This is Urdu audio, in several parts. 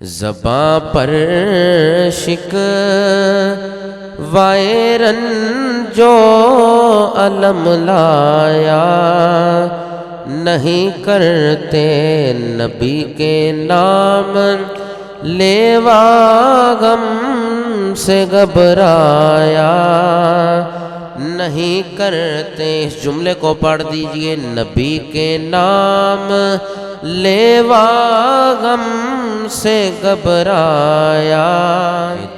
زباں پر شکوائے رنج و الم لایا، نہیں کرتے نبی کے نام لیوا غم سے گھبرایا، نہیں کرتے۔ اس جملے کو پڑھ دیجئے، نبی کے نام لیوا غم سے گھبرایا،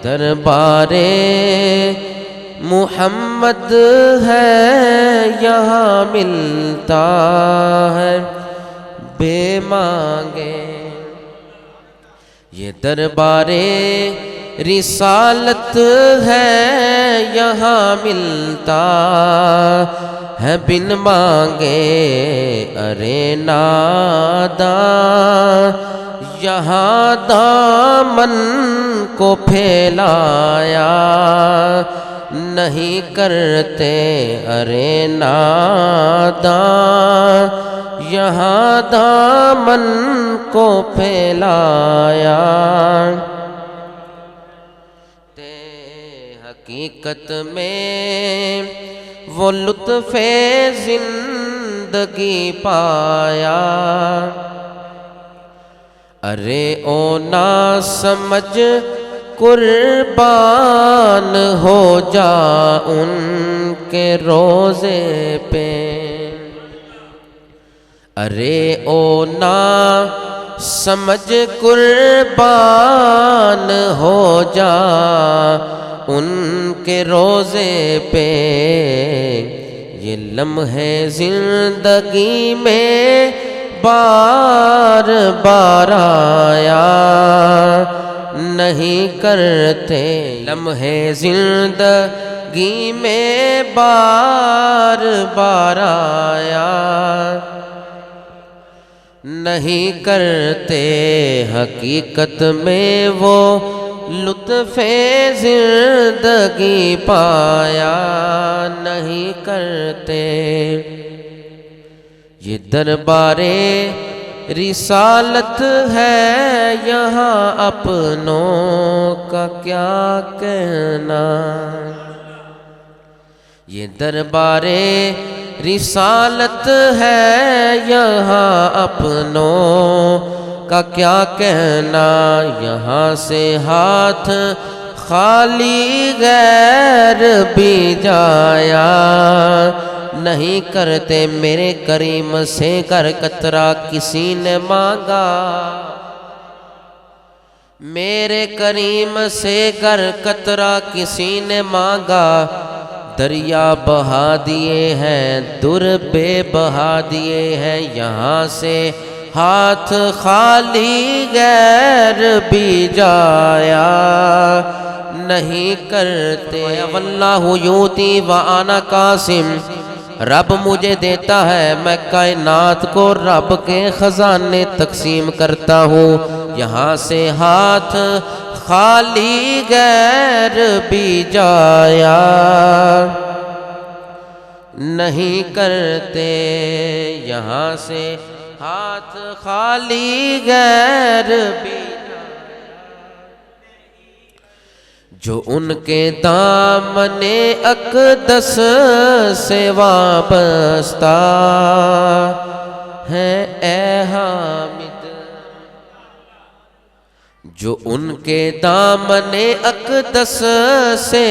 دربار محمد ہے یہاں ملتا ہے بے مانگے، یہ دربار رسالت ہے یہاں ملتا ہے بن مانگے، ارے ناداں یہاں دامن کو پھیلایا، نہیں کرتے ارے ناداں یہاں دامن کو پھیلایا، حقیقت میں وہ لطف زندگی پایا، ارے او نا سمجھ قربان ہو جا ان کے روزے پہ، ارے او نا سمجھ قربان ہو جا ان کے روزے پہ، یہ لمحے زندگی میں بار بار آیا، نہیں کرتے لمحے زندگی میں بار بار آیا، نہیں کرتے حقیقت میں وہ لطف زندگی پایا، نہیں کرتے یہ دربار رسالت ہے یہاں اپنوں کا کیا کہنا، یہ دربار رسالت ہے یہاں اپنوں کا کیا کہنا، یہاں سے ہاتھ خالی غیر بھی جایا، نہیں کرتے میرے کریم سے کر قطرہ کسی نے مانگا، میرے کریم سے کر قطرہ کسی نے مانگا، دریا بہا دیے ہیں در بے بہا دیے ہیں، یہاں سے ہاتھ خالی غیر بھی جایا، نہیں کرتے واللہ یوتی وانا قاسم، رب مجھے دیتا ہے میں کائنات کو رب کے خزانے تقسیم کرتا ہوں، یہاں سے ہاتھ خالی غیر بھی جایا، نہیں کرتے یہاں سے ہاتھ خالی غیر بھی جو ان کے دامن اقدس سے وابستہ ہے اے حامد، جو ان کے دامن اقدس سے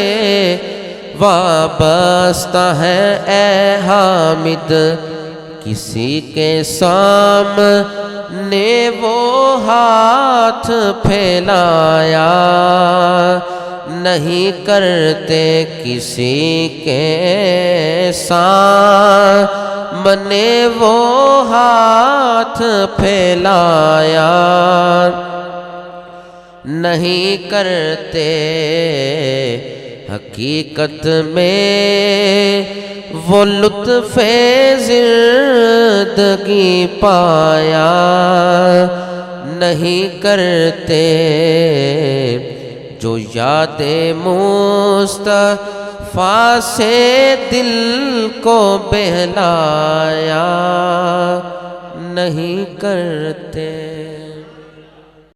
وابستہ ہے اے حامد، کسی کے سامنے وہ ہاتھ پھیلایا، نہیں کرتے کسی کے سامنے وہ ہاتھ پھیلایا، نہیں کرتے حقیقت میں وہ لطف زندگی پایا، نہیں کرتے جو یاد مصطفیٰ سے دل کو بہلایا، نہیں کرتے۔